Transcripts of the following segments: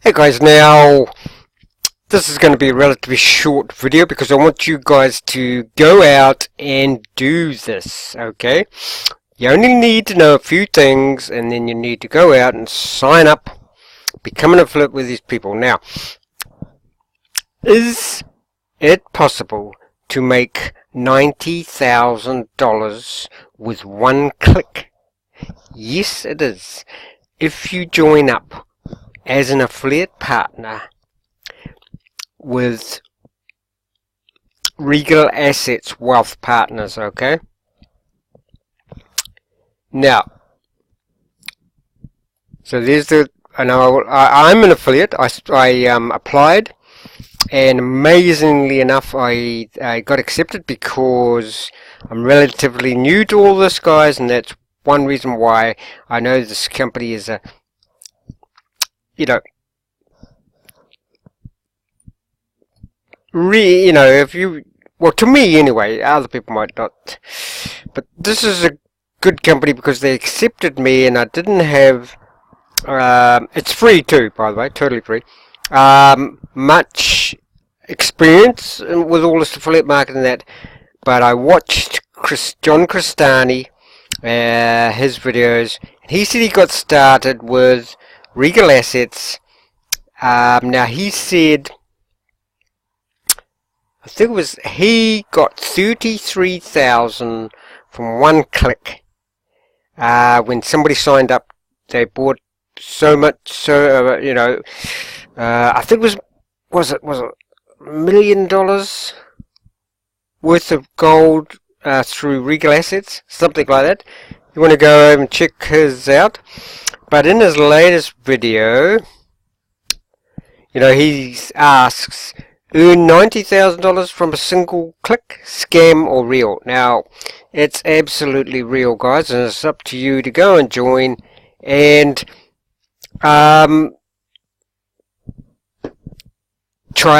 Hey guys, now this is going to be a relatively short video because I want you guys to go out and do this, okay? You only need to know a few things and then you need to go out and sign up, become an affiliate with these people. Now, is it possible to make $90,000 with one click? Yes, it is. If you join up as an affiliate partner with Regal Assets Wealth Partners, okay? Now, so there's the, I know I'm an affiliate. I applied, and amazingly enough, I got accepted because I'm relatively new to all this, guys, and that's one reason why I know this company is a, if you, well, to me anyway, other people might not, but this is a good company because they accepted me and I didn't have, it's free too, by the way, totally free, much experience with all this affiliate marketing and that, but I watched John Cristani, his videos, and he said he got started with Regal Assets. Now he said, I think it was, he got 33,000 from one click. When somebody signed up, they bought so much, I think it was it $1 million worth of gold through Regal Assets, something like that. You want to go over and check his out. But in his latest video, he asks, earn $90,000 from a single click, scam or real? Now, it's absolutely real, guys, and it's up to you to go and join and try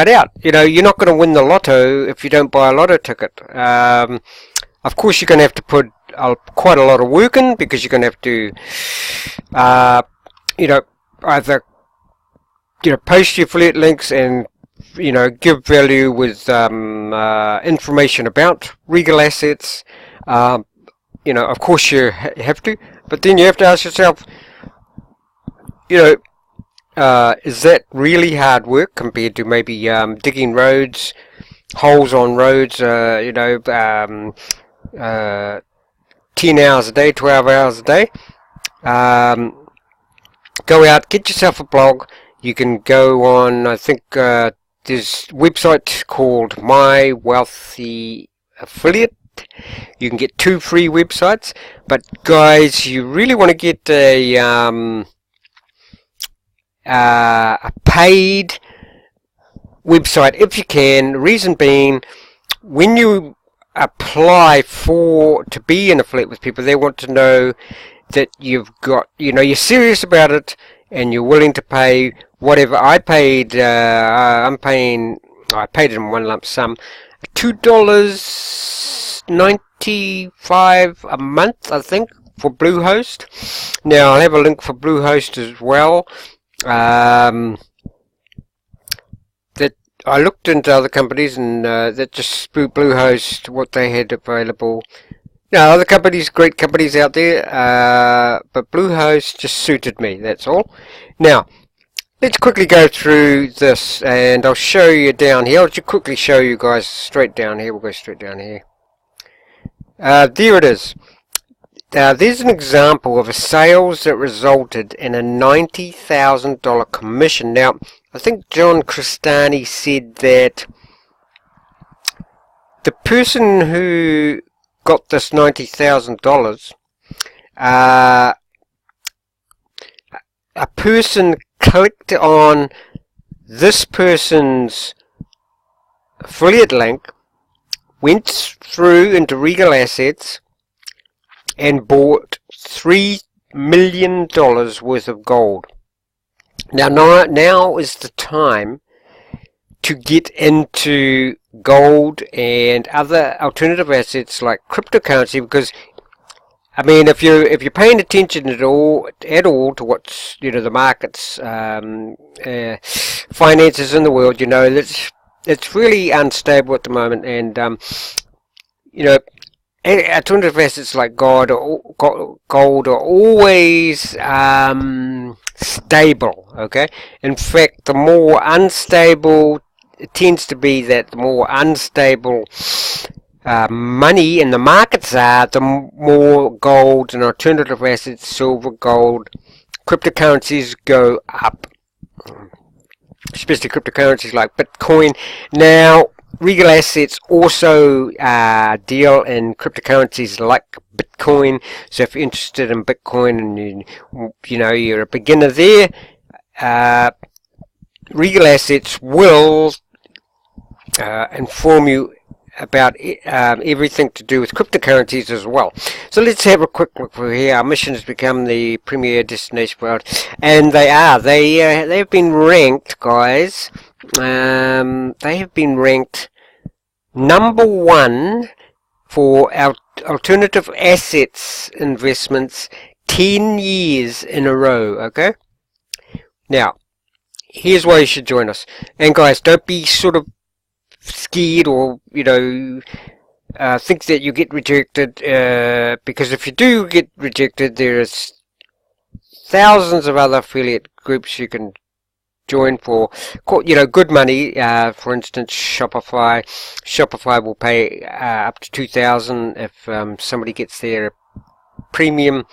it out. You're not going to win the lotto if you don't buy a lotto ticket. Of course, you're going to have to put quite a lot of work in, because you're going to have to, either post your affiliate links and give value with information about Regal Assets. Of course you have to, but then you have to ask yourself, is that really hard work compared to maybe digging roads, holes on roads, 10 hours a day, 12 hours a day? Go out, get yourself a blog. You can go on, I think there's a website called My Wealthy Affiliate. You can get 2 free websites, but guys, you really want to get a paid website if you can. Reason being, when you apply to be an affiliate with people, they want to know that you've got, you're serious about it and you're willing to pay whatever. I paid I paid it in one lump sum, $2.95 a month, I think, for Bluehost. Now I'll have a link for Bluehost as well. That I looked into other companies and that just Bluehost, what they had available. Other companies, great companies out there, but Bluehost just suited me, that's all. Now, let's quickly go through this, and I'll show you down here. I'll just quickly show you guys straight down here. We'll go straight down here. There it is. There's an example of a sales that resulted in a $90,000 commission. Now, I think John Cristani said that the person who got this $90,000, a person clicked on this person's affiliate link, went through into Regal Assets and bought $3 million worth of gold. Now is the time to get into gold and other alternative assets like cryptocurrency, because I mean, if you're paying attention at all to what's the markets, finances in the world, that's it's really unstable at the moment, and you know alternative assets like gold are always stable. Okay, in fact, the more unstable it tends to be, that the more unstable money in the markets are, the more gold and alternative assets, silver, gold, cryptocurrencies go up, especially cryptocurrencies like Bitcoin. Now, Regal Assets also deal in cryptocurrencies like Bitcoin. So if you're interested in Bitcoin and you're a beginner there, Regal Assets will inform you about everything to do with cryptocurrencies as well. So let's have a quick look through here. Our mission has become the premier destination world, and they are. They've been ranked, guys. They have been ranked #1 for our alternative assets investments 10 years in a row. Okay. Now, here's why you should join us. And guys, don't be sort of scared or think that you get rejected, because if you do get rejected, there's thousands of other affiliate groups you can join for good money. For instance, Shopify will pay up to $2,000 if somebody gets their premium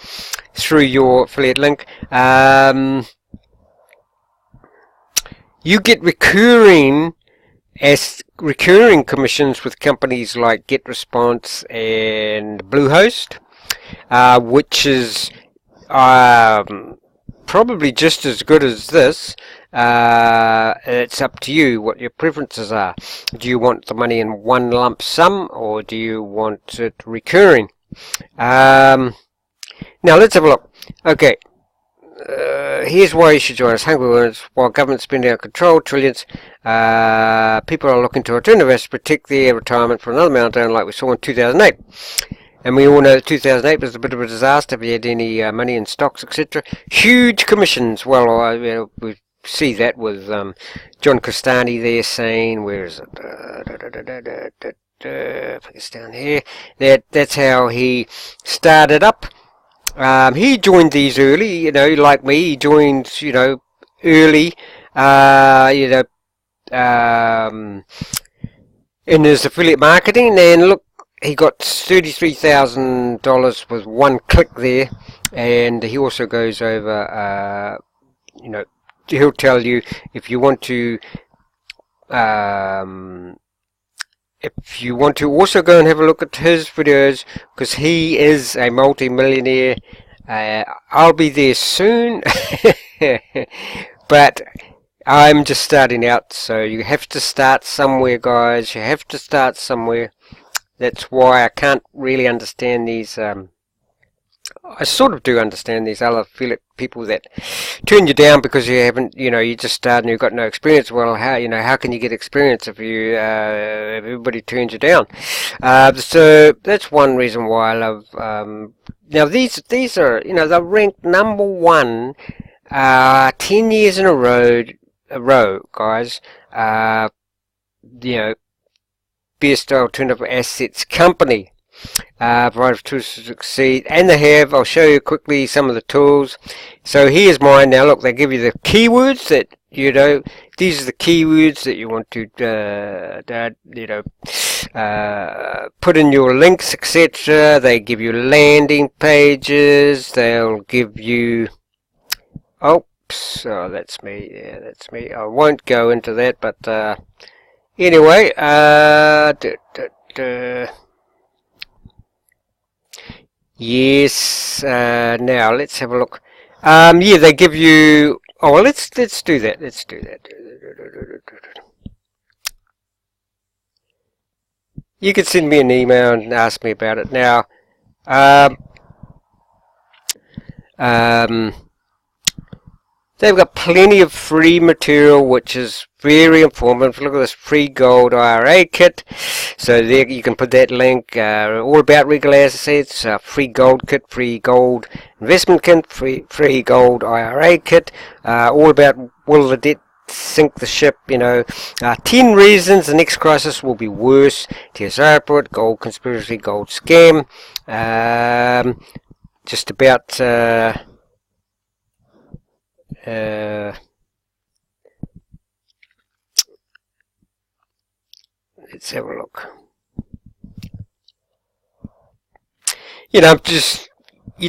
through your affiliate link. You get recurring commissions with companies like GetResponse and Bluehost, which is probably just as good as this. It's up to you what your preferences are. Do you want the money in one lump sum, or do you want it recurring? Now let's have a look. Okay. Here's why you should join us. Hungry words. While government's spending out of control, trillions, people are looking to alternative assets to protect their retirement for another meltdown like we saw in 2008. And we all know that 2008 was a bit of a disaster if you had any money in stocks, etc. Huge commissions. Well, we see that with John Costani there saying, where is it? I think it's down here. That's how he started up. He joined these early, like me. He joined, early, in his affiliate marketing, and look, he got $33,000 with one click there. And he also goes over, he'll tell you if you want to also go and have a look at his videos, because he is a multi-millionaire. I'll be there soon, but I'm just starting out, so you have to start somewhere, guys. You have to start somewhere. That's why I can't really understand these. I sort of do understand these other affiliate people that turn you down because you haven't, you just started and you've got no experience. Well, how can you get experience if if everybody turns you down? So that's one reason why I love. Now these are, they're ranked #1, 10 years in a row, guys. Best alternative assets company. Provide tools to succeed, and they have. I'll show you quickly some of the tools. So here's mine. Now look, they give you the keywords that these are the keywords that you want to put in your links, etc. They give you landing pages. They'll give you oops, oh, that's me. Yeah, that's me. I won't go into that, but anyway, yes. Now let's have a look. Yeah, they give you. Oh, well, let's do that. Let's do that. You can send me an email and ask me about it. Now, They've got plenty of free material, which is very informative. Look at this free gold IRA kit. So there you can put that link. All about Regal Assets, free gold kit, free gold investment kit, free gold IRA kit. All about will the debt sink the ship, 10 reasons the next crisis will be worse. TSR report, gold conspiracy, gold scam. Just about let's have a look. You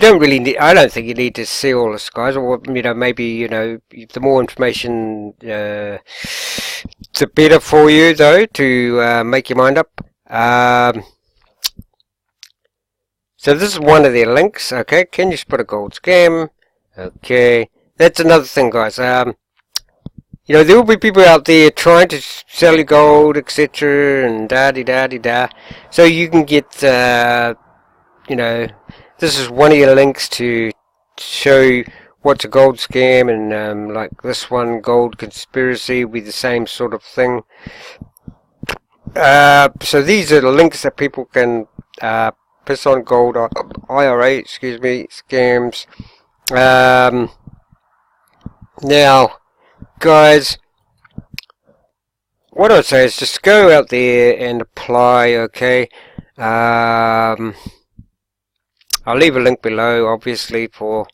don't really need, I don't think you need to see all this, guys, or, maybe, the more information, the better for you, though, to make your mind up. So this is one of their links, okay, can you spot a gold scam? Okay, that's another thing, guys. There will be people out there trying to sell you gold, etc., and da-di-da-di-da, so you can get, this is one of your links to show you what's a gold scam, and like this one, gold conspiracy, will be the same sort of thing. So these are the links that people can piss on gold IRA, scams. Now, guys, what I'd say is just go out there and apply, okay? I'll leave a link below, obviously, for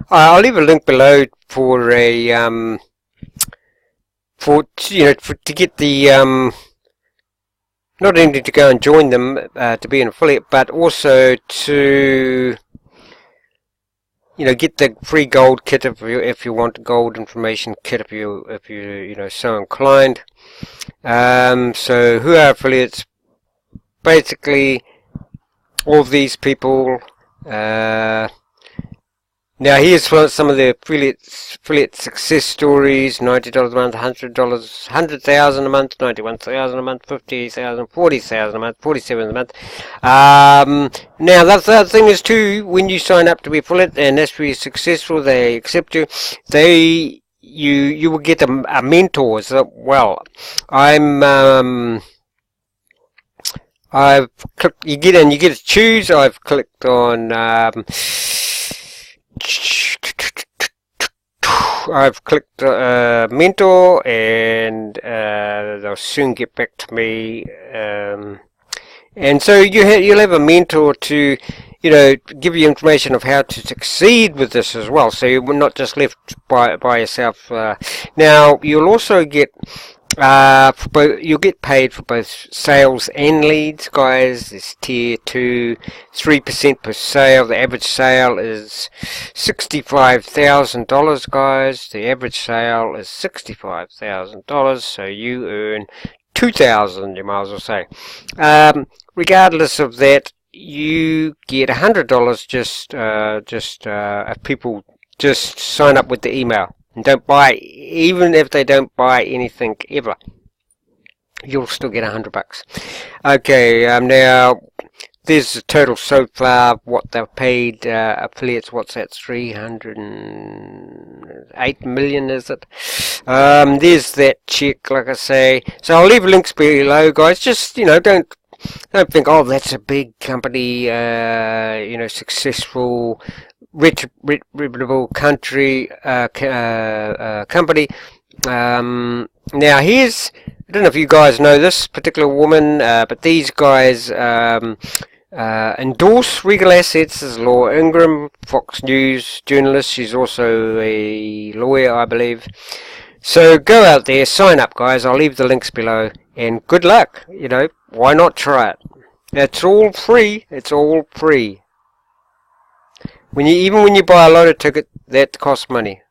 I'll leave a link below for a to get the not only to go and join them to be an affiliate, but also to get the free gold kit if you want gold information kit if you so inclined. So who are affiliates? Basically, all of these people. Now here's some of the affiliate success stories: $90 a month, $100, $100,000 a month, $91,000 a month, $50,000, $40,000 a month, $47,000 a month. Now that's the other thing is too, when you sign up to be affiliate and that's really successful, they accept you. You will get a mentor. So, well, I've clicked. You get to choose. I've clicked on. I've clicked mentor, and they'll soon get back to me. And so you'll have a mentor to give you information of how to succeed with this as well. So you're not just left by yourself. Now you'll also get. You'll get paid for both sales and leads, guys. It's tier 2, 3% per sale. The average sale is $65,000, guys. The average sale is $65,000, so you earn $2,000, you might as well say. Regardless of that, you get $100 just if people just sign up with the email. And don't buy, even if they don't buy anything ever, you'll still get $100. Okay, now there's the total so far, what they've paid affiliates. What's that? 308 million, is it? There's that check, like I say. So I'll leave links below, guys. Just don't think, oh, that's a big company, successful, reputable company. Now here's, I don't know if you guys know this particular woman, but these guys endorse Regal Assets. As Laura Ingram, Fox News journalist. She's also a lawyer, I believe. So go out there, sign up, guys. I'll leave the links below, and good luck. Why not try it? It's all free. It's all free. Even when you buy a lotto ticket, that costs money.